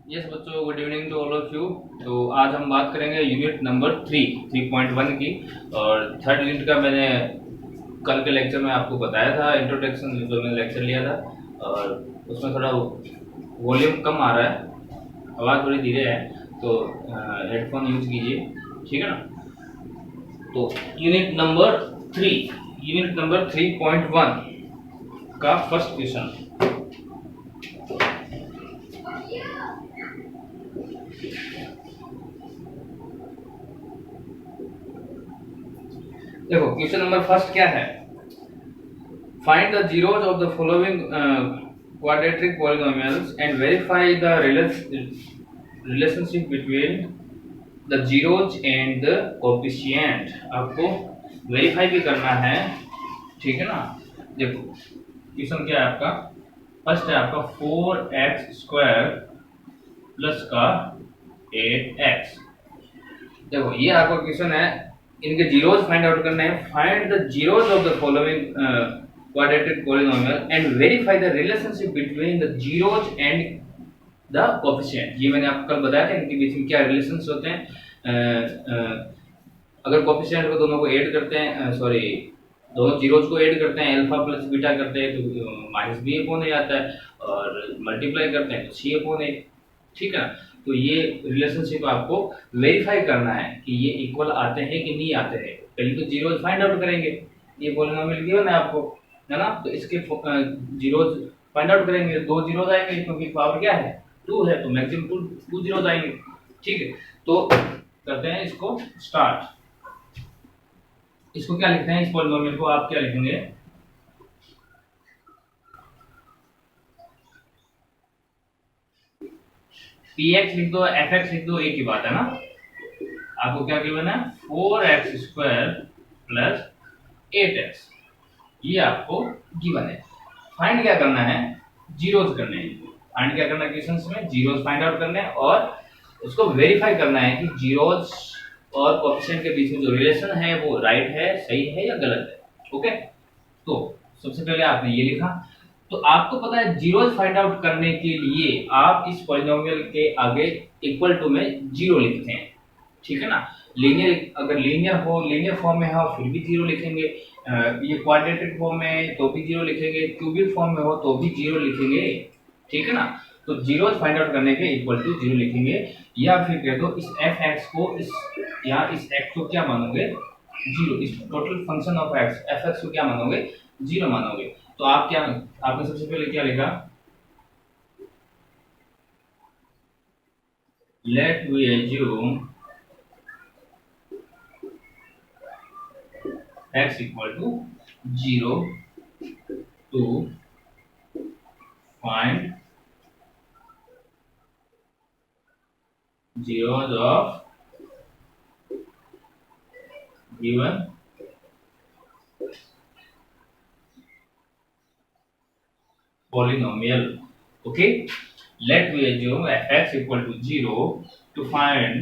Yes बच्चों, good evening to all of you. तो आज हम बात करेंगे यूनिट नंबर 3.1 की। और थर्ड यूनिट का मैंने कल के लेक्चर में आपको बताया था, इंट्रोडक्शन जो मैंने लेक्चर लिया था। और उसमें थोड़ा वॉल्यूम कम आ रहा है, आवाज़ थोड़ी धीरे है, तो हेडफोन यूज कीजिए, ठीक है ना। तो यूनिट नंबर 3.1 का फर्स्ट क्वेश्चन। देखो क्वेश्चन नंबर फर्स्ट क्या है। Find the zeros of the following quadratic polynomials and verify the relationship between the zeros and the coefficient। आपको वेरीफाई भी करना है, ठीक है ना। देखो क्वेश्चन क्या है आपका। फर्स्ट है आपका 4x² प्लस का 8x। देखो ये आपका क्वेश्चन है, इनके जीरोज फाइंड आउट करना है। Find the zeros of the following quadratic polynomial and verify the relationship between the zeros and the coefficient. ये मैंने आपको कल बताया था, इनके बीच में क्या रिलेशंस होते हैं। अगर कोएफिशिएंट को दोनों को ऐड करते हैं, दोनों जीरोज को ऐड करते हैं, अल्फा प्लस बीटा करते हैं तो माइनस बी अपॉन ए आता है, और मल्टीप्लाई करते हैं तो सी अपॉन ए, ठीक है ना। तो ये रिलेशनशिप आपको वेरीफाई करना है कि ये इक्वल आते हैं कि नहीं आते हैं। पहले तो जीरोज फाइंड आउट करेंगे, ये पॉलिनोमियल गिवन है आपको, है ना। तो इसके जीरोज फाइंड आउट करेंगे, दो जीरोज आएंगे क्योंकि पावर क्या है 2 है, तो मैक्सिमम टू जीरोज आएंगे, ठीक है। तो करते हैं इसको स्टार्ट। इसको क्या लिखते हैं, इस पॉलिनोमियल को आप क्या लिखेंगे, px लिख दो, fx लिख दो, एक ही बात है ना। आपको क्या गिवन है 4x² प्लस 8x, ये आपको गिवन है। फाइंड क्या करना है, जीरोज करने हैं। फाइंड क्या करना है क्वेश्चंस में, जीरोज फाइंड आउट करने हैं और उसको वेरीफाई करना है कि जीरोज और कोएफिशिएंट के बीच में जो रिलेशन है वो राइट है, सही है या गलत है। ओके, तो सबसे पहले आपने ये लिखा। तो आपको पता है जीरोज फाइंड आउट करने के लिए आप इस पॉलिनोमियल के आगे इक्वल टू में जीरो लिखते हैं, ठीक है ना। लीनियर, अगर लीनियर फॉर्म में हो फिर भी जीरो लिखेंगे, ये क्वाड्रेटिक फॉर्म में तो भी जीरो लिखेंगे, क्यूबिक फॉर्म में हो तो भी जीरो लिखेंगे, ठीक है ना। तो जीरोज फाइंड आउट करने के इक्वल टू जीरो लिखेंगे, या फिर कह दो इस fx को इस x को क्या मानोगे, जीरो। इस total function of x fx को क्या मानोगे, जीरो मानोगे। तो आप क्या, आपने सबसे पहले क्या लिखा, let we assume x equal to zero to find zeros of given polynomial. Okay, let we assume fx equal to 0 to find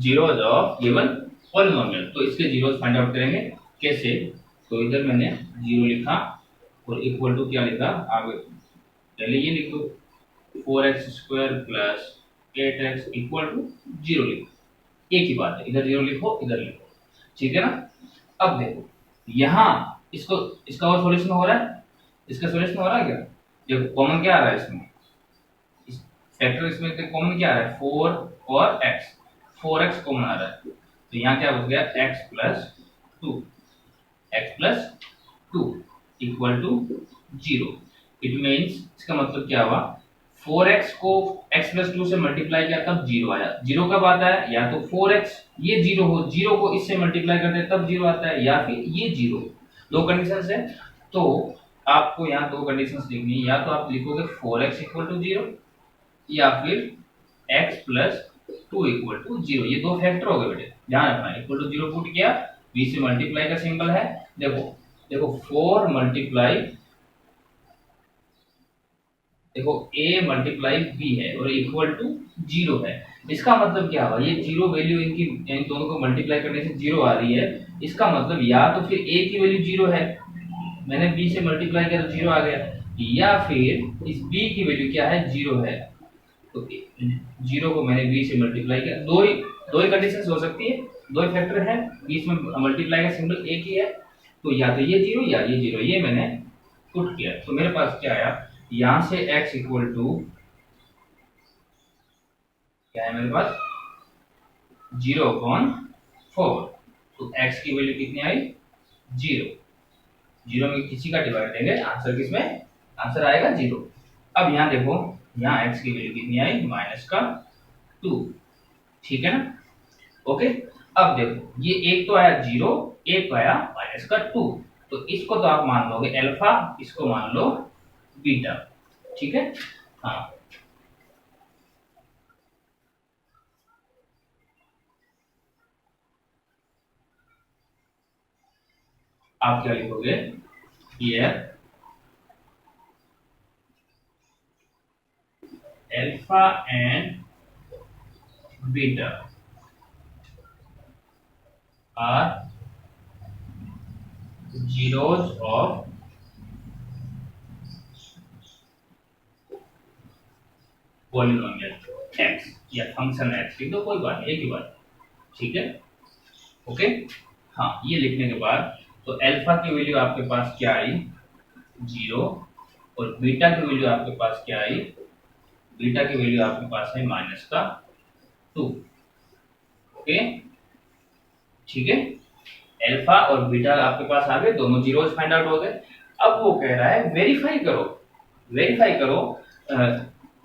zeros of given polynomial. तो इसके zeros फाइंड आउट करेंगे कैसे। तो इधर मैंने जीरो लिखा और इक्वल टू क्या लिखा, आगे पहले ये लिखो 4x² plus 8x equal to zero लिखो, एक ही बात है, इधर जीरो लिखो इधर लिखो, ठीक है ना। अब देखो यहाँ इसका और सॉल्यूशन हो रहा है, इसका सॉल्यूशन हो रहा है क्या। देखो कॉमन क्या आ रहा है इसमें, इस फैक्टर इसमें कॉमन क्या आ रहा है 4 और x, 4x कॉमन आ रहा है, तो यहाँ क्या बच गया x plus 2 equal to zero. It means इसका मतलब क्या हुआ, 4x को x प्लस 2 से मल्टीप्लाई किया तब जीरो आया। जीरो कब आता है, या तो 4x ये जीरो हो, जीरो को इससे मल्टीप्लाई करते हैं तब जीरो आता है, या फिर ये जीरो। दो कंडीशंस है, तो आपको यहाँ दो कंडीशंस लिखनी है, या तो आप लिखोगे 4x इक्वल टू जीरो, या फिर x plus 2 equal to zero. ये दो फैक्टर हो गए बेटे, ध्यान रखना। इक्वल टू जीरो पुट किया, b से मल्टीप्लाई का सिंबल है, देखो 4 मल्टीप्लाई, देखो a मल्टीप्लाई b है और इक्वल टू जीरो है। इसका मतलब क्या हुआ, ये जीरो वैल्यू इनकी इन दोनों को मल्टीप्लाई करने से जीरो आ रही है। इसका मतलब या तो फिर a की वैल्यू जीरो है, मैंने b से मल्टीप्लाई किया तो जीरो आ गया, या फिर इस b की वैल्यू क्या है, जीरो है। तो 0 को मैंने b से मल्टीप्लाई किया, दो ही कंडीशन हो सकती है, दो ही फैक्टर है, बीच में मल्टीप्लाई का सिंबल एक ही है, तो या तो ये 0 या ये 0, ये मैंने पुट किया। तो मेरे पास क्या आया, यहां से x इक्वल टू क्या है मेरे पास 0/4, तो x की वैल्यू कितनी आई 0, 0 में किसी का डिवाइड देंगे आंसर किसमें, आंसर आएगा 0। अब यहाँ देखो, यहाँ x की वैल्यू कितनी आई -2, ठीक है ना। ओके, अब देखो ये एक तो आया 0, एक तो आया -2, तो इसको तो आप मान लोगे अल्फा, इसको मान लो बीटा, ठीक है। हाँ, आप क्या लिखोगे, here alpha and beta are zeros of polynomial x या फंक्शन x, लिख दो, कोई बात नहीं, एक ही बात, ठीक है। ओके, हाँ, ये लिखने के बाद तो अल्फा की वैल्यू आपके पास क्या आई 0, और बीटा की वैल्यू आपके पास क्या आई, बीटा की वैल्यू आपके पास है -2। ओके, ठीक है, अल्फा और बीटा आपके पास आ गए, दोनों जीरोस फाइंड आउट हो गए। अब वो कह रहा है वेरीफाई करो, वेरीफाई करो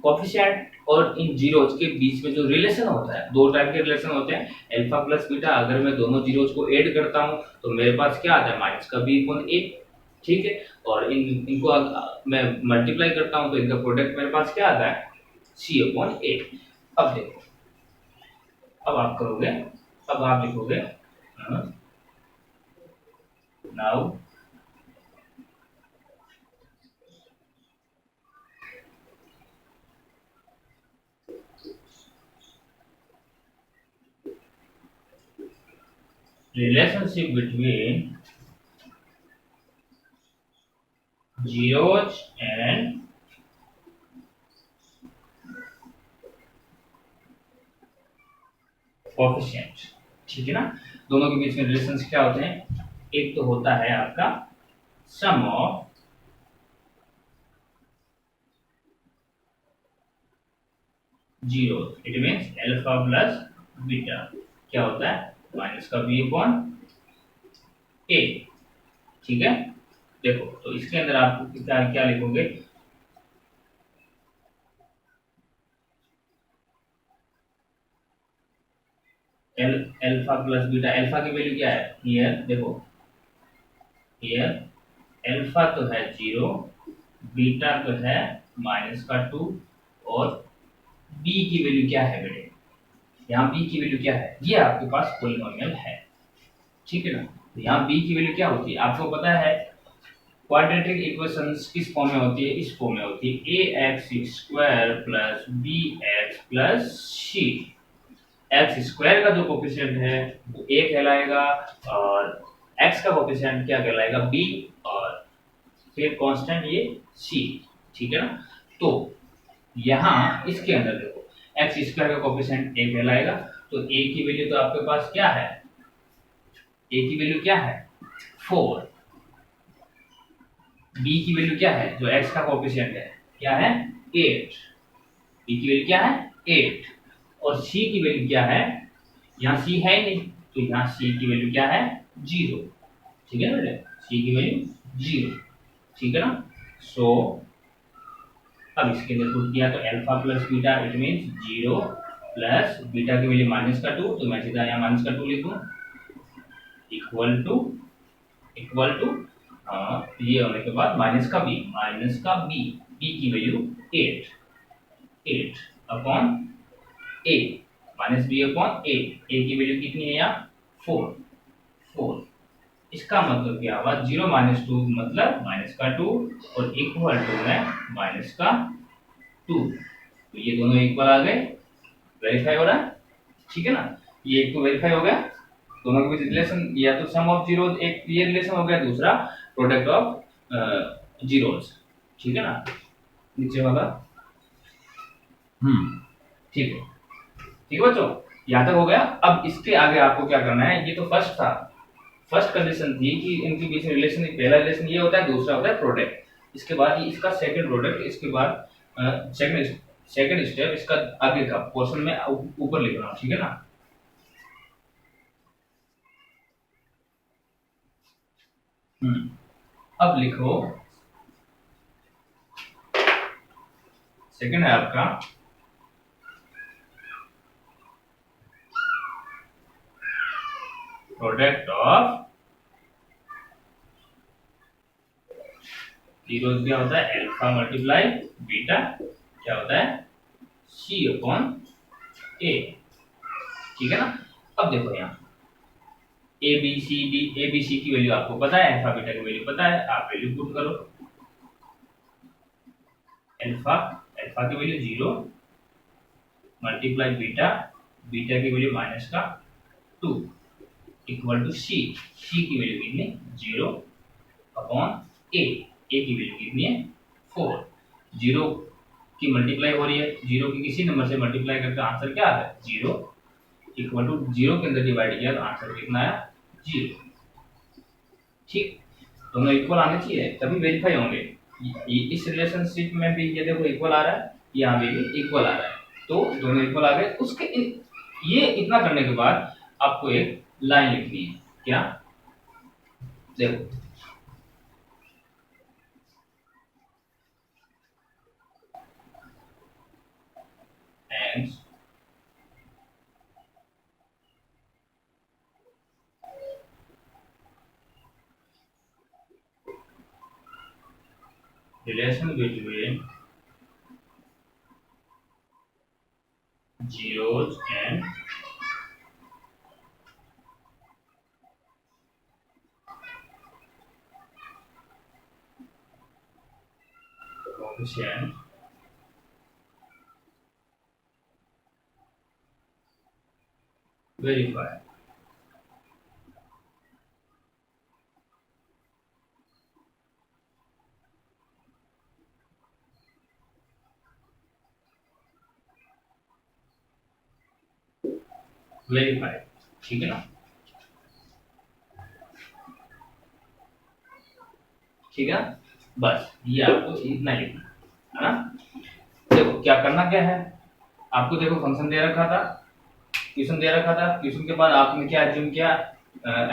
कोएफिशिएंट और इन जीरोस के बीच में जो रिलेशन होता है, दो टाइप के रिलेशन होते हैं, अल्फा प्लस बीटा। अगर मैं दोनों जीरोस को ऐड करता हूं तो मेरे पास क्या आता है -b/a, ठीक है, और इनको मैं मल्टीप्लाई करता हूं तो इनका प्रोडक्ट मेरे पास क्या आता है c/a। अब देखो, अब आप करोगे, अब आप लिखोगे now relationship between zeros and coefficient, ठीक है ना। दोनों के बीच में रिलेशंस क्या होते हैं, एक तो होता है आपका sum of zero, it means alpha plus beta क्या होता है -b/a, ठीक है। देखो, तो इसके अंदर आप क्या क्या लिखोगे, अल्फा प्लस बीटा, अल्फा की वैल्यू क्या है, हियर देखो, हियर अल्फा तो है 0, बीटा तो है -2, और b की वैल्यू क्या है बेटे, यहाँ b की वैल्यू क्या है, ये आपके पास पॉलिनोमियल है, ठीक है ना। तो यहाँ b की वैल्यू क्या होती है आपको पता है, क्वाड्रेटिक इक्वेशंस किस फॉर्म में होती है, इस फॉर्म में होती है ax² plus bx plus c। X square का जो कोफिशिएंट है वो a कहलाएगा, और x का कोफिशिएंट क्या कहलाएगा b, और फिर कांस्टेंट ये c, ठीक है ना। तो यहाँ इसके अंदर देखो, एक्स स्क्वायर का कोफिशिएंट a कहलाएगा, तो a की वैल्यू तो आपके पास क्या है, a की वैल्यू क्या है 4, b की वैल्यू क्या है जो x का कोफिशिएंट है क्या है 8, b की वैल्यू क्या है 8, और c की वैल्यू क्या है, यहाँ c है ही नहीं, तो यहाँ c की वैल्यू क्या है 0, ठीक है ना बेटे, c की वैल्यू 0, ठीक है ना। सो अब इसके अंदर पुट किया तो alpha plus beta, it means 0 plus beta की वैल्यू -2, तो मैं सीधा यहाँ -2 लिखूं, इक्वल टू ये होने के बाद -b, b की value 8 upon a, -b/a, a की वैल्यू कितनी है यहाँ 4, इसका मतलब क्या हुआ 0 -2 मतलब -2, और इक्वल टू में -2, तो ये दोनों इक्वल आ गए, वेरीफाई हो रहा है, ठीक है ना। ये एक तो वेरीफाई हो गया, दोनों के बीच रिलेशन, या तो सम ऑफ जीरोस, एक ये रिलेशन हो गया, दूसरा प्रोडक्ट ऑफ जीरोस, ठीक है ना। नीचे वाला ठीक है, ठीक है बच्चों, यहाँ तक हो गया। अब इसके आगे आपको क्या करना है, ये तो फर्स्ट था, फर्स्ट कंडीशन थी कि इनके बीच में रिलेशन, पहला रिलेशन ये होता है, दूसरा होता है प्रोडक्ट। इसके बाद ये इसका सेकंड प्रोडक्ट, इसके बाद सेकंड स्टेप इसका आगे का पोर्शन में ऊपर लिख रहा हूँ, ठीक है ना। अब लिखो, सेकंड है आपका प्रोडक्ट ऑफ जीरोस क्या होता है, अल्फा मल्टीप्लाई बीटा क्या होता है, सी अपॉन ए, ठीक है ना। अब देखो यहाँ ए बी सी की वैल्यू आपको पता है, अल्फा बीटा की वैल्यू पता है, आप वैल्यू पुट करो। अल्फा अल्फा की वैल्यू 0 मल्टीप्लाई बीटा बीटा की वैल्यू माइनस का 2 इक्वल टू सी की वैल्यू कितनी 0 अपॉन ए की वैल्यू कितनी है 4। 0 की मल्टीप्लाई हो रही है, 0 की किसी नंबर से मल्टीप्लाई करके आंसर क्या आता है 0 इक्वल टू 0 के अंदर डिवाइड किया तो आंसर कितना आया 0। ठीक, दोनों इक्वल आने चाहिए तभी वेरीफाई होंगे। इस रिलेशनशिप में भी ये देखो इक्वल आ रहा है, यहाँ भी इक्वल आ रहा है, तो दोनों इक्वल आ गए। उसके ये इतना करने के बाद आपको एक लाइन लिखनी है, क्या देखो hence relation between zeros and coefficient verify। Verify, ठीक है ना, ठीक है, बस ये आपको इतना लिखना है ना। देखो क्या करना क्या है, आपको देखो फंक्शन दे रखा था, क्वेश्चन दे रखा था, क्वेश्चन के बाद आपने क्या एज्यूम किया,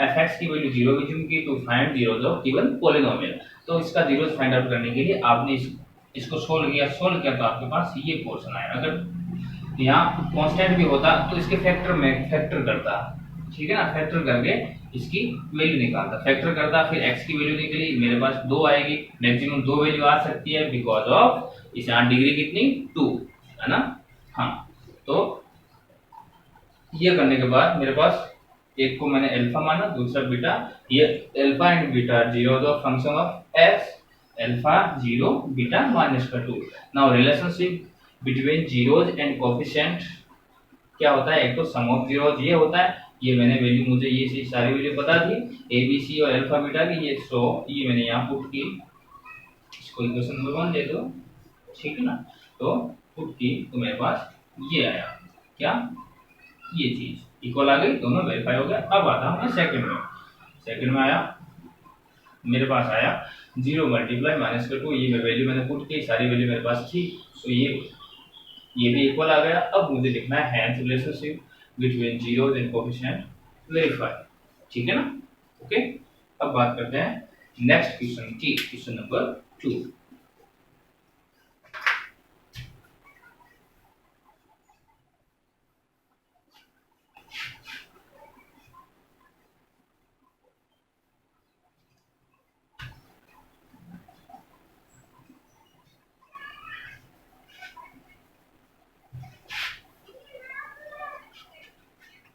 एफ की वैल्यू 0 एज्यूम की, तो find zeros of given polynomial. तो इसका जीरोस फाइंड आउट करने के लिए आपने इसको सोल्व किया तो आपके पास ये पोर्शन आया। अगर यहाँ कांस्टेंट भी होता तो इसके फैक्टर करता, ठीक है ना, फैक्टर करके इसकी वैल्यू निकालता, फैक्टर करता, फिर x की वैल्यू निकली, मेरे पास 2 आएगी, मैक्सिमम 2 वैल्यू आ सकती है बिकॉज ऑफ इस यहाँ डिग्री कितनी 2 है ना। हाँ, तो ये करने के बाद मेरे पास एक को मैंने अल्फा माना, दूसरा बीटा, ये alpha and beta zero the function of x, alpha 0 beta minus का 2। Now relationship between zeros and coefficient क्या होता है, एक तो सम ऑफ जीरोज ये होता है, ये मैंने वैल्यू, मुझे ये सारी वैल्यू पता थी ए बी सी और अल्फा बीटा की, ये सो ये मैंने यहाँ पुट की, इसको इक्वेशन नंबर 1 दे दो, ठीक है ना। तो पुट की तो मेरे पास ये आया, क्या ये चीज इक्वल आ गई, दोनों वेरीफाई हो गया। अब आता हूँ सेकंड में आया, मेरे पास आया 0 मल्टीप्लाई माइनस का 2, ये वैल्यू मैंने पुट की, सारी वैल्यू मेरे पास थी, तो ये भी इक्वल आ गया। अब मुझे लिखना है hence relationship between zeros and coefficient verify, ठीक है ना। ओके, अब बात करते हैं नेक्स्ट क्वेश्चन की, क्वेश्चन नंबर 2।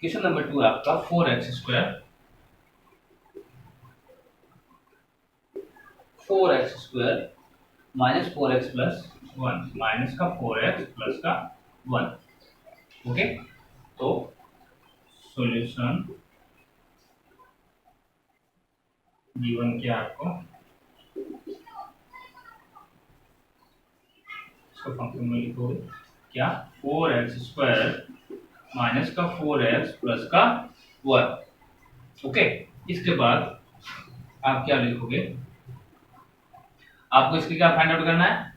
क्वेश्चन नंबर 2 आपका 4x square minus 4x plus 1 minus का 4x प्लस का 1। ओके, तो सॉल्यूशन गिवन क्या आपको, इसको फंक्शन में लिखोगे क्या 4x² माइनस का 4x प्लस का 1। ओके, इसके बाद आप क्या लिखोगे, आपको इसके क्या फाइंड आउट करना है,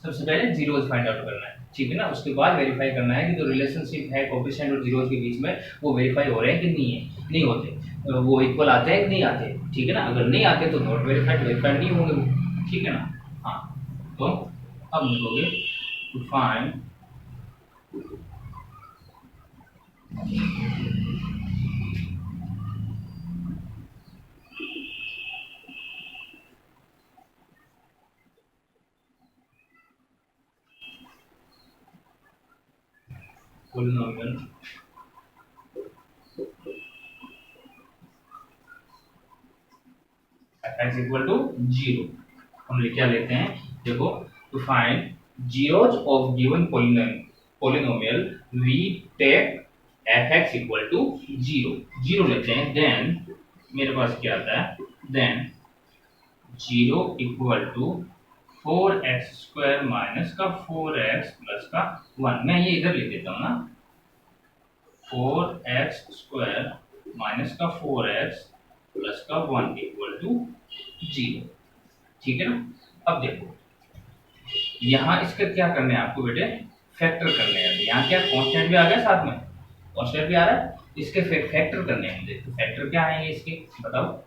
सबसे पहले जीरोज फाइंड आउट करना है, ठीक है ना। उसके बाद वेरीफाई करना है कि जो रिलेशनशिप है कोफिशिएंट और जीरोज के बीच में वो वेरीफाई हो रहे हैं कि नहीं होते, वो इक्वल आते हैं कि नहीं आते, ठीक है ना। अगर नहीं आते तो नॉट वेरीफाइड, वेरीफाइड नहीं होंगे वो, ठीक है ना। हाँ, तो अब लिखोगे to find polynomial x equal to 0। हम क्या लेते हैं, देखो, to find zeros of given polynomial we take fx equal to 0 लेते हैं, देन मेरे पास क्या आता है, then 0 equal to 4x² minus का 4x प्लस का 1। मैं ये इधर लिख देता हूँ ना, 4x² माइनस का 4x प्लस का 1 इक्वल टू 0, ठीक है ना। अब देखो यहाँ इसका क्या करना है आपको बेटे, फैक्टर करने हैं। यहाँ क्या कांस्टेंट भी आ गया, साथ में कांस्टेंट भी आ रहा है, इसके फैक्टर करने हैं मुझे। तो फैक्टर क्या आएंगे इसके, बताओ।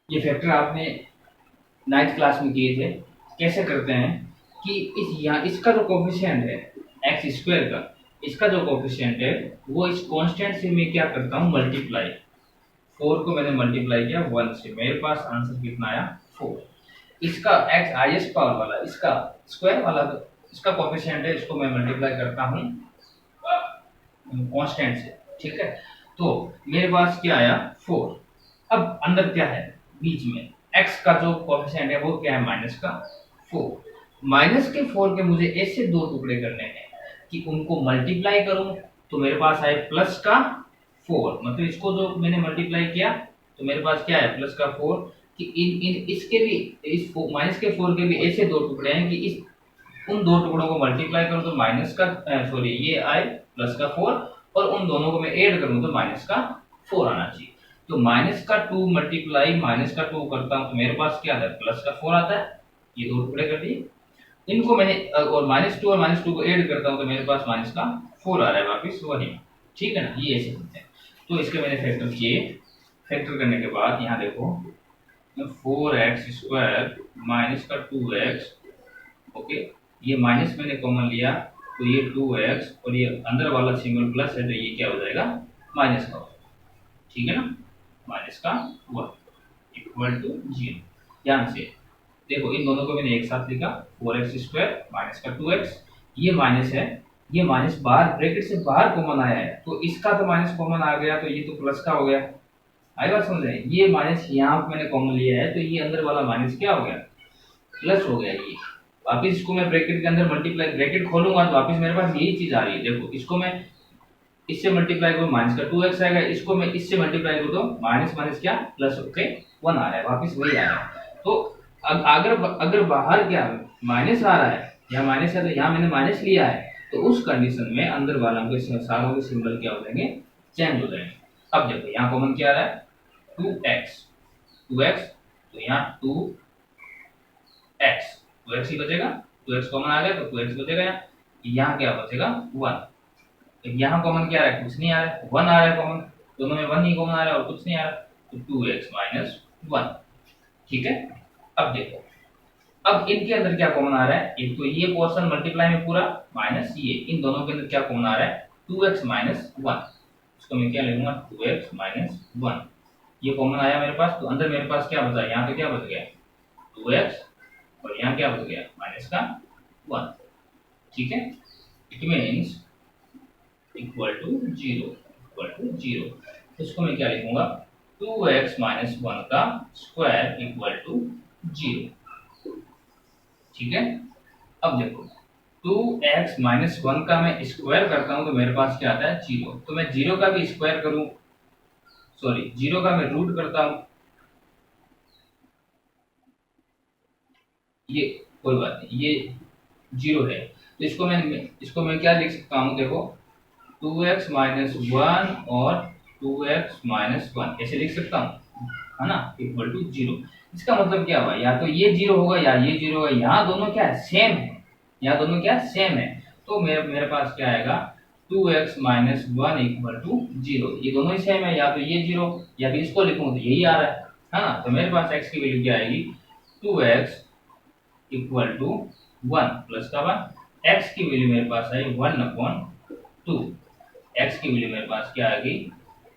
ये फैक्टर आपने 9th क्लास में किए थे। कैसे करते हैं कि यहाँ इसका जो कोफिशिएंट है x² का, इसका जो कोफिशिएंट है वो इस कांस्टेंट से मैं क्या करता हूँ, मल्टीप्लाई। 4 को मैंने मल्टीप्लाई किया 1 से, मेरे पास आंसर कितना आया, 4। इसका x हाईएस्ट पावर वाला, इसका स्क्वायर वाला इसका कोफिशिएंट है, इसको मैं मल्टीप्लाई करता हूँ कांस्टेंट से, ठीक है। तो मेरे पास क्या आया, 4। अब अंदर क्या है, बीच में x का जो कोफिशिएंट है वो क्या है, माइनस का 4। माइनस के 4 के मुझे ऐसे दो टुकड़े करने हैं कि उनको मल्टीप्लाई करूं तो मेरे पास आए प्लस का 4। मतलब इसको जो मैंने मल्टीप्लाई किया तो मेरे पास क्या है, प्लस का 4। कि इन इसके भी, इस माइनस के 4 के भी ऐसे दो टुकड़े हैं कि इस उन दो टुकड़ों को मल्टीप्लाई करूं तो माइनस का सॉरी ये आए प्लस का 4, और उन दोनों को मैं ऐड करूं तो माइनस का 4 आना चाहिए। तो माइनस का 2 मल्टीप्लाई माइनस का 2 करता हूं तो मेरे पास क्या आता है, प्लस का 4 आता है। ये दो टुकड़े कर दिए, इनको मैंने और -2 और -2 को ऐड करता हूं तो मेरे पास माइनस का 4 आ रहा है वापस वही, ठीक है ना। ये ऐसे करते हैं। तो इसके मैंने फैक्टर किए, फैक्टर करने के बाद यहाँ देखो 4x² माइनस का 2x, ओके, ये माइनस मैंने कॉमन लिया तो ये 2x और ये अंदर वाला सिंबल प्लस है तो ये क्या हो जाएगा, माइनस का, ठीक है ना, माइनस का 1 इक्वल टू 0। ध्यान से देखो, इन दोनों को मैंने एक साथ लिखा, 4x² माइनस का 2x, ये माइनस है, ये माइनस बाहर ब्रैकेट से बाहर कॉमन आया है तो इसका तो माइनस कॉमन आ गया तो ये तो प्लस का हो गया। आई बात समझ रहे हैं, ये माइनस यहाँ पे मैंने कॉमन लिया है तो ये अंदर वाला माइनस क्या हो गया, प्लस हो गया। ये वापिस इसको मैं ब्रैकेट के अंदर मल्टीप्लाई, ब्रैकेट खोलूंगा तो वापिस मेरे पास यही चीज आ रही है। देखो इसको मैं इससे मल्टीप्लाई करूँ माइनस का 2x आएगा, इसको मैं इससे मल्टीप्लाई करूँ तो माइनस माइनस क्या प्लस होके 1 आ रहा है, वापिस वही आ रहा है। तो अगर बाहर क्या माइनस आ रहा है या माइनस है तो यहाँ मैंने माइनस लिया है तो उस कंडीशन में अंदर वाला के सारों के सिंबल क्या हो जाएंगे, चेंज हो जाएंगे। अब देखो यहाँ कॉमन क्या आ रहा है, 2x, तो यहाँ 2x, 2x ही बचेगा, 2x कॉमन आ गया तो 2x बचेगा। यहाँ क्या बचेगा, 1। यहाँ कॉमन क्या आ रहा है, कुछ नहीं आ रहा है, 1 आ रहा है कॉमन, दोनों में 1 ही कॉमन आ रहा है और कुछ नहीं आ रहा, तो 2x माइनस 1, ठीक है। अब देखो, अब इनके अंदर क्या कॉमन आ रहा है, एक तो ये पोर्शन मल्टीप्लाई में पूरा माइनस ये, इन दोनों के अंदर क्या कॉमन आ रहा है, 2x माइनस 1, इसको मैं क्या लिखूंगा, 2x माइनस 1, ये कॉमन आया मेरे पास। तो अंदर मेरे पास क्या बचा, यहाँ पे क्या बच गया, 2x, और यहाँ क्या बच गया, माइनस का 1, ठीक है। It means equal to 0, equal to 0। इसको मैं क्या लिखूंगा, 2x माइनस 1 का स्क्वायर इक्वल टू 0, ठीक है। अब देखो 2x-1 का मैं स्क्वायर करता हूं तो मेरे पास क्या आता है 0। तो मैं 0 का भी स्क्वायर करूं, सॉरी 0 का मैं रूट करता हूं, ये कोई बात नहीं, ये 0 है। तो इसको मैं क्या लिख सकता हूं, देखो 2x-1 और 2x-1 ऐसे लिख सकता हूँ, है ना, इक्वल टू 0। इसका मतलब क्या हुआ, या तो ये 0 होगा या ये 0 होगा, यहाँ दोनों क्या है सेम है, यहाँ दोनों क्या सेम है। तो मेरे पास क्या आएगा 2x-1 इक्वल टू 0, ये दोनों ही सेम है, या तो ये 0 या फिर इसको लिखूं तो यही आ रहा है ना। तो मेरे पास x की वैल्यू क्या आएगी 2x इक्वल टू 1 प्लस का 1, x की वैल्यू मेरे पास आई 1/2, x की वैल्यू मेरे पास क्या आ गई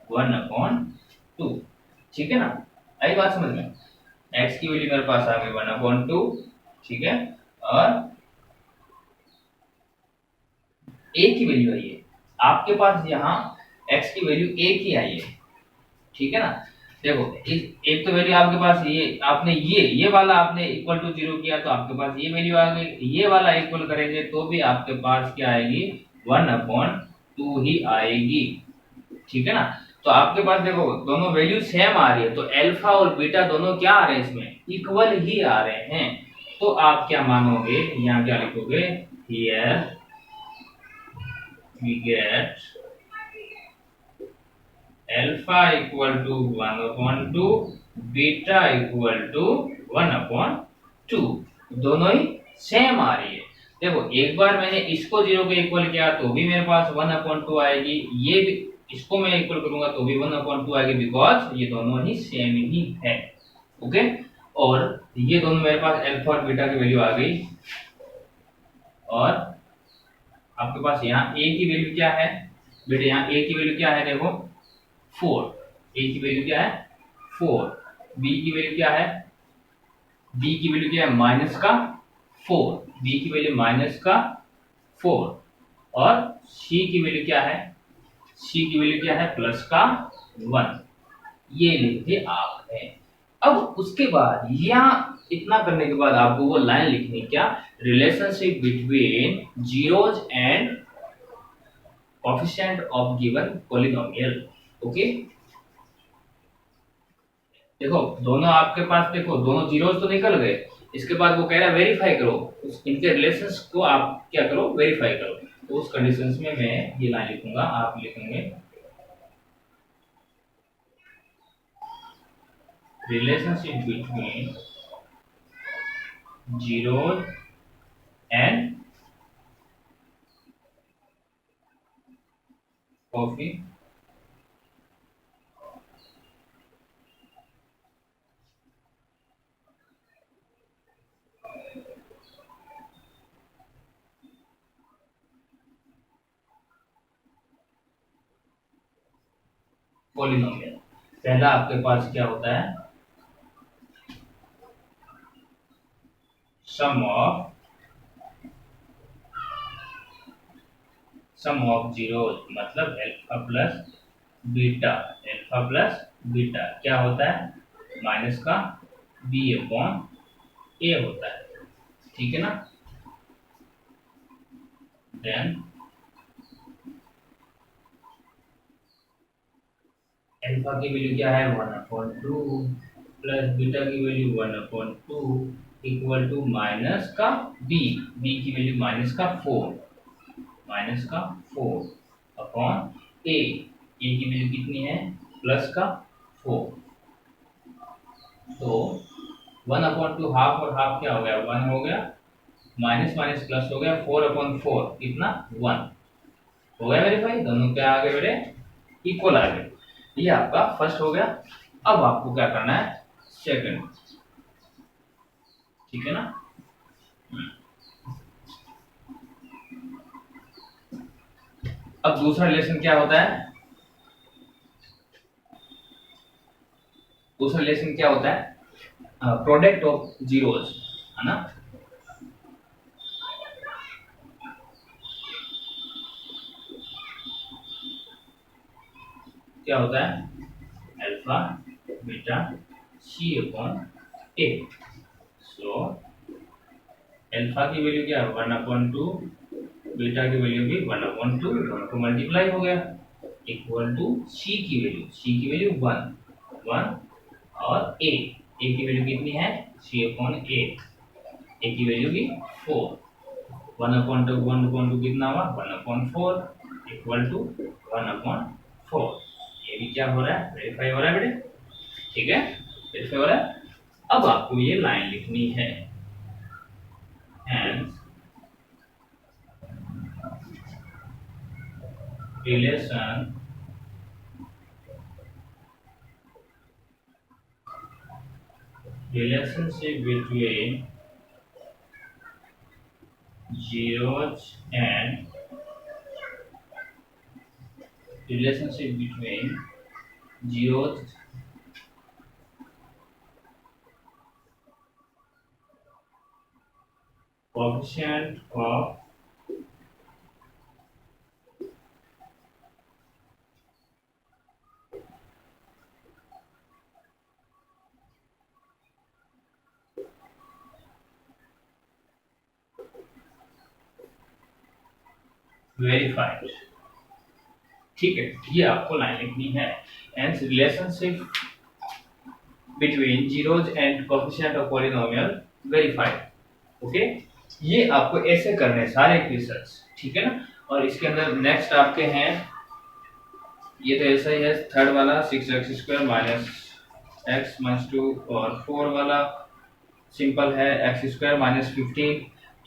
1/2। ठीक है ना, आई बात समझ में। x की वैल्यू मेरे पास आ गई 1/2, ठीक है, और a की वैल्यू आई है आपके पास, यहाँ x की वैल्यू a की आई है, ठीक है ना। देखो एक तो वैल्यू आपके पास, ये आपने ये वाला आपने इक्वल टू 0 किया तो आपके पास ये वैल्यू आ गई, ये वाला इक्वल करेंगे तो भी आपके पास क्या आएगी 1/2 ही आएगी, ठीक है ना। तो आपके पास देखो दोनों वैल्यू सेम आ रही है, तो अल्फा और बीटा दोनों क्या आ रहे हैं इसमें इक्वल ही आ रहे हैं। तो आप क्या मानोगे, यहाँ क्या लिखोगे, here we get alpha equal to 1/2, beta equal to 1/2, दोनों ही सेम आ रही है। देखो एक बार मैंने इसको 0 के इक्वल किया तो भी मेरे पास 1/2 आएगी, ये भी इसको मैं इक्वल करूंगा तो भी 1/2 आएगी, बिकॉज ये दोनों ही सेम ही है। ओके, और ये दोनों मेरे पास अल्फा और बीटा की वैल्यू आ गई, और आपके पास यहाँ ए की वैल्यू क्या है बेटे, यहाँ ए की वैल्यू क्या है, देखो 4, ए की वैल्यू क्या है 4, बी की वैल्यू क्या है, बी की वैल्यू क्या है -4, बी की वैल्यू -4, और सी की वैल्यू क्या है, सी की वैल्यू क्या है +1, ये लिखते आप हैं। अब उसके बाद यहाँ इतना करने के बाद आपको वो लाइन लिखनी, क्या, relationship between zeros and coefficient of given polynomial. Okay, देखो दोनों आपके पास, देखो दोनों जीरोज तो निकल गए, इसके बाद वो कह रहा है वेरीफाई करो, इनके रिलेशंस को आप क्या करो वेरीफाई करो। तो उस कंडीशंस में मैं ये लाइन लिखूंगा, आप लिखेंगे relationship between zeros and coffee polynomial. पहला आपके पास क्या होता है, सम ऑफ जीरोज, मतलब अल्फा प्लस बीटा क्या होता है माइनस का b/a होता है, ठीक है ना। देन अल्फा की वैल्यू क्या है 1/2 प्लस बीटा की वैल्यू 1/2 इक्वल टू माइनस का बी की वैल्यू -4 अपॉन ए की वैल्यू कितनी है +4। तो 1/2 हाफ और हाफ क्या हो गया 1 हो गया, माइनस माइनस प्लस हो गया 4/4 कितना 1 हो गया वेरीफाई, दोनों क्या आ गए बेटे इक्वल आ गए। ये आपका फर्स्ट हो गया। अब आपको क्या करना है सेकंड, ठीक है ना। अब दूसरा रिलेशन क्या होता है, दूसरा रिलेशन क्या होता है प्रोडक्ट ऑफ जीरोज, है ना। क्या होता है alpha beta c/a। So alpha की वैल्यू क्या है 1/2, बीटा की वैल्यू भी 1/2, दोनों को मल्टीप्लाई हो गया इक्वल टू सी की वैल्यू 1 और ए की वैल्यू कितनी है C/8, ए की वैल्यू भी 4, 1/2 कितना हुआ 1/4 इक्वल टू 1/4। ये भी क्या हो रहा है वेरीफाई हो रहा है बेटे, ठीक है वेरीफाई हो रहा है। अब आपको ये लाइन लिखनी है hence relationship between zeros and relationship between zeros coefficient of verified, ठीक है ये आपको लाइन लिखनी है hence relationship between zeros and coefficient of polynomial verified, okay ये आपको ऐसे करने सारे क्वेश्चंस, ठीक है ना। और इसके अंदर नेक्स्ट आपके हैं ये तो ऐसा ही है थर्ड वाला 6x² माइनस एक्स माइनस 2 और 4 वाला सिंपल है x² माइनस 15,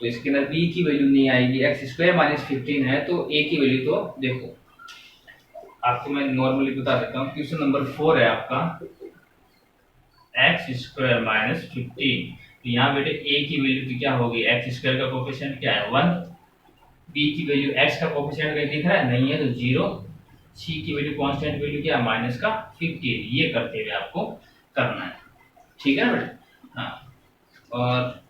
तो इसके अंदर b की वैल्यू नहीं आएगी, x² माइनस 15 है तो a की वैल्यू तो देखो आपको मैं नॉर्मली बता देता हूँ। क्वेश्चन नंबर 4 है आपका x² माइनस 15, तो यहाँ बेटे a की वैल्यू तो क्या होगी x² का कोफिशिएंट क्या है 1, b की वैल्यू x का कोफिशिएंट कहीं दिख रहा है नहीं है तो 0, c की वैल्यू कांस्टेंट वैल्यू क्या है माइनस का 15, ये करते हुए आपको करना है, ठीक है ना बेटे। हाँ और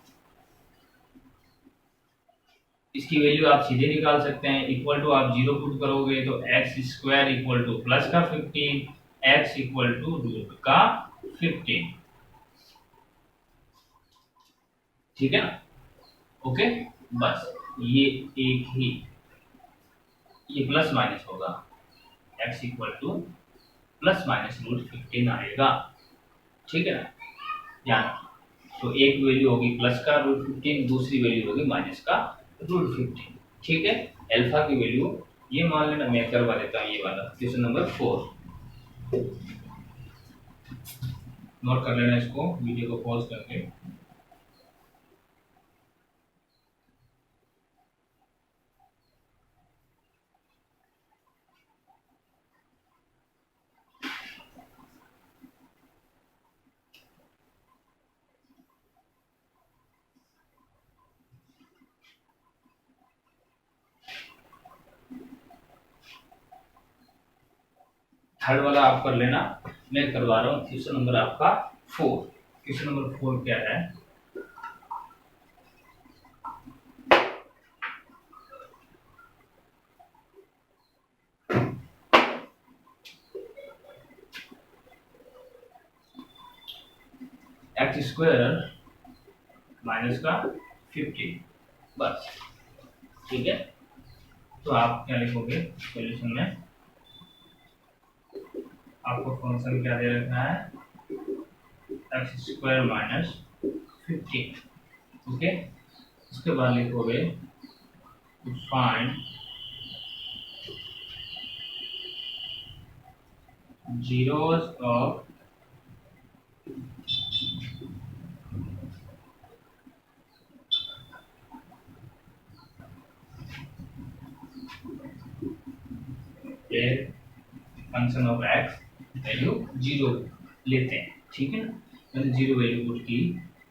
इसकी वैल्यू आप सीधे निकाल सकते हैं, इक्वल टू आप 0 पुट करोगे तो x² इक्वल टू प्लस का 15, x इक्वल टू रूट का 15, ठीक है ना ओके। बस ये एक ही ये प्लस माइनस होगा x equal to plus minus root 15 आएगा, ठीक है ना ध्यान। तो एक वैल्यू होगी प्लस का रूट 15, दूसरी वैल्यू होगी माइनस का रूट 15, ठीक है। अल्फा की वैल्यू ये मान लेना, मैं करवा देता हूँ ये वाला क्वेश्चन नंबर 4, नोट कर लेना इसको वीडियो को पॉज करके। थर्ड वाला आप कर लेना, मैं करवा रहा हूँ क्वेश्चन नंबर आपका 4। क्वेश्चन नंबर 4 क्या है x² माइनस का 15, बस ठीक है। तो आप क्या लिखोगे सॉल्यूशन में, आपको फंक्शन क्या दे रखा है x² माइनस 15, ओके। उसके बाद लिखोगे find zeros of a function of x value 0 लेते हैं, ठीक है ना। मैंने 0 वैल्यू पुट की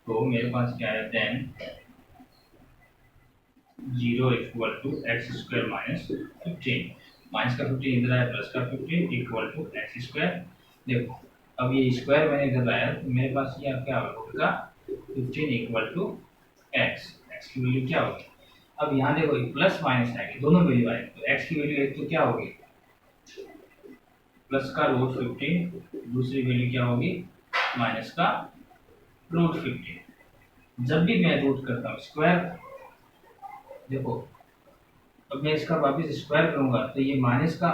तो मेरे पास क्या है then 0 equal to x² minus 15, minus का 15 इधर आया प्लस का 15 इक्वल टू x²। देखो अब ये स्क्वायर मैंने इधर लाया तो मेरे पास ये क्या होगा 15 इक्वल टू x की वैल्यू क्या होगी। अब यहाँ देखो प्लस माइनस आएगी, दोनों वैल्यू आएगी, तो x की वैल्यू एक तो क्या होगी प्लस का रूट 15, दूसरी वैल्यू क्या होगी माइनस का रूट 15, जब भी मैं रूट करता हूँ स्क्वायर, देखो अब मैं इसका वापस स्क्वायर करूंगा तो ये माइनस का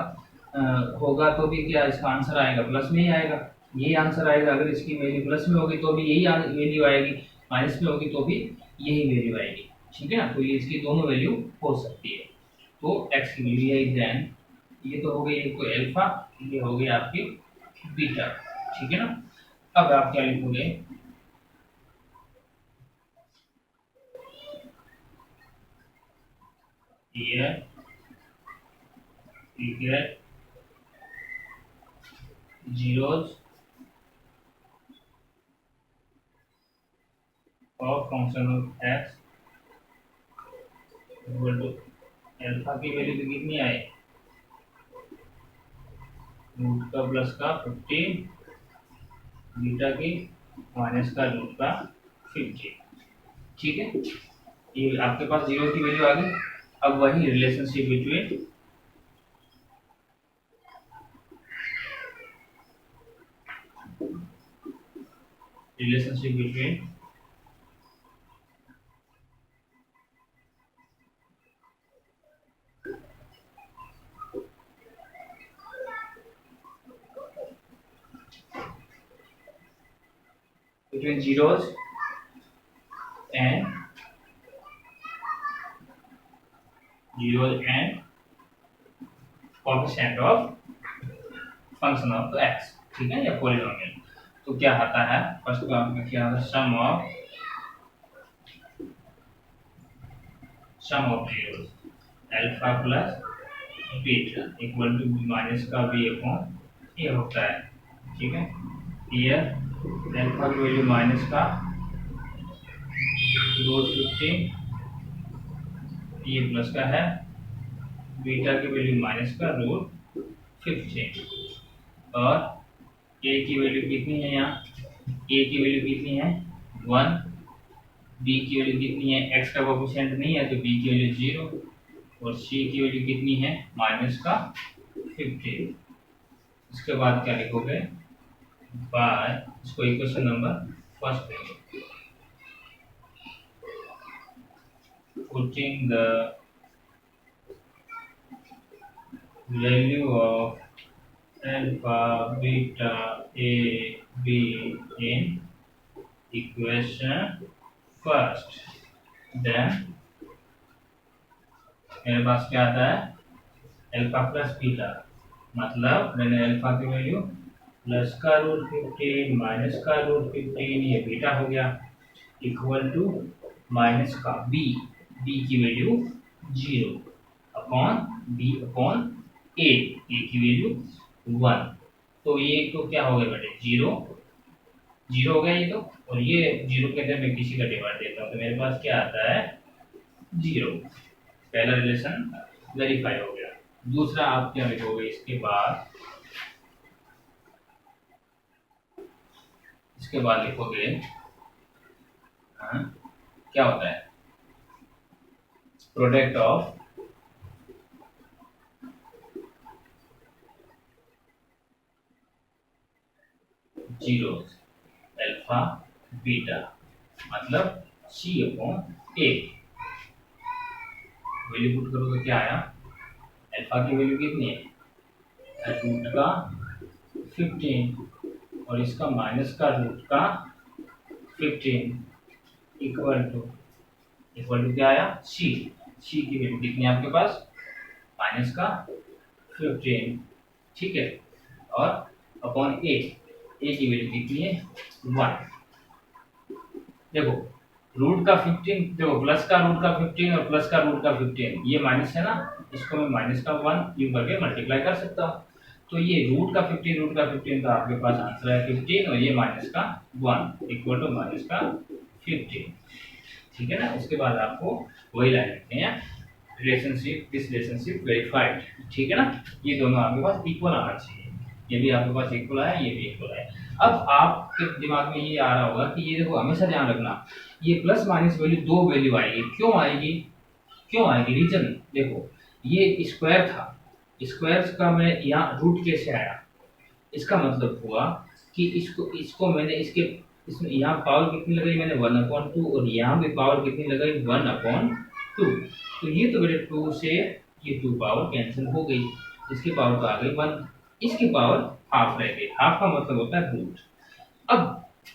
होगा तो भी क्या इसका आंसर आएगा प्लस में ही आएगा, यही आंसर आएगा। अगर इसकी वैल्यू प्लस में होगी तो भी यही वैल्यू आएगी, माइनस में होगी तो भी यही वैल्यू आएगी, ठीक है ना। तो ये इसकी दोनों वैल्यू हो सकती है। तो एक्स की वैल्यू है देन ये तो हो गई एक तो अल्फा, ये हो गई आपकी बीटा, ठीक है ना। अब आप क्या लिखोगे, ये ठीक है zeros of function of x equal to alpha की वैल्यू तो कितनी आए, रूट का प्लस का 15, बीटा की माइनस का रूट का 50, ठीक है। ये आपके पास जीरो की वैल्यू आ गई। अब वही relationship between relationship between zeros and coefficient of function of x, ठीक है, या पॉलिनोमियल। तो क्या आता है, फर्स्ट तो आपका क्या आता है, sum of zeros alpha plus beta equal to minus का बी अपॉन ए होता है, ठीक है। ये अल्फा की वैल्यू माइनस का रूट 15, ये प्लस का है, बीटा की वैल्यू माइनस का रूट 15, और ए की वैल्यू कितनी है, यहाँ ए की वैल्यू कितनी है 1, बी की वैल्यू कितनी है, एक्स का कोएफिशिएंट नहीं है तो बी की वैल्यू 0, और सी की वैल्यू कितनी है माइनस का 15। इसके बाद क्या लिखोगे, बाय इसको इक्वेशन नंबर फर्स्ट लेंगे, putting the value of alpha, beta, a, b in equation first, then मेरे पास क्या आता है अल्फा प्लस बीटा, मतलब मैंने अल्फा की वैल्यू प्लस का रूट 15 माइनस का रूट 15 ये बीटा हो गया, इक्वल टू माइनस का बी, बी की वैल्यू 0 अपॉन बी अपॉन ए की वैल्यू 1। तो ये तो क्या हो गया बेटे 0 0 हो गया ये तो, और ये 0 के अंदर मैं किसी का डिवाइड देता हूँ तो मेरे पास क्या आता है 0। पहला रिलेशन वेरीफाई हो गया। दूसरा आप क्या लिखोगे, इसके बाद लिखोगे क्या होता है product of zeros alpha beta, मतलब सी अपॉन ए, वैल्यू पुट करो तो क्या आया, अल्फा की वैल्यू कितनी है रूट का 15 और इसका माइनस का रूट का 15 इक्वल टू क्या आया सी, सी की वैल्यू कितनी है आपके पास माइनस का 15, ठीक है, और अपॉन ए की वैल्यू कितनी है 1। देखो रूट का 15, देखो प्लस का रूट का 15 और प्लस का रूट का 15, ये माइनस है ना, इसको मैं माइनस का 1 यूं करके मल्टीप्लाई कर सकता हूँ। तो ये रूट का 15 तो आपके पास आंसर है 15 और ये माइनस का 1 इक्वल टू माइनस का 15, ठीक है ना। उसके बाद आपको वही लाइन लिखते हैं रिलेशनशिप, दिस रिलेशनशिप वेरीफाइड, ठीक है ना। ये दोनों आपके पास इक्वल आना चाहिए, ये भी आपके पास इक्वल आया, ये भी इक्वल आया। अब आपके दिमाग में ये आ रहा होगा कि ये देखो हमेशा ध्यान रखना, ये प्लस माइनस वैल्यू दो वैल्यू आएगी, क्यों आएगी रीजन देखो, ये स्क्वायर था, स्क्वायर का मैं यहाँ रूट कैसे आया, इसका मतलब हुआ कि इसको मैंने इसके इसमें यहाँ पावर कितनी लगाई मैंने 1/2 और यहाँ भी पावर कितनी लगाई 1/2। तो ये तो मेरे 2 से ये 2 पावर कैंसिल हो गई, इसकी पावर तो आ गई 1, इसकी पावर हाफ रह गई। हाफ का मतलब होता है रूट। अब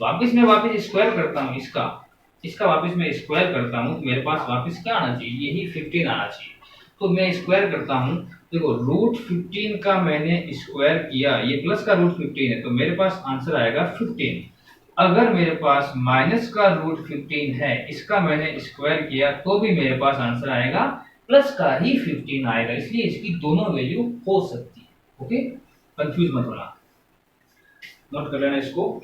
वापस मैं स्क्वायर करता हूँ इसका वापस मैं स्क्वायर करता हूँ तो मेरे पास वापस क्या आना चाहिए, यही 15 आना चाहिए। तो मैं स्क्वायर करता हूँ, देखो रूट 15 का मैंने स्क्वायर किया, ये प्लस का रूट 15 है तो मेरे पास आंसर आएगा 15। अगर मेरे पास माइनस का रूट 15 है, इसका मैंने स्क्वायर किया तो भी मेरे पास आंसर आएगा प्लस का ही 15 आएगा, इसलिए इसकी दोनों वैल्यू हो सकती है। ओके, कंफ्यूज मत होना, नोट कर लेना इसको।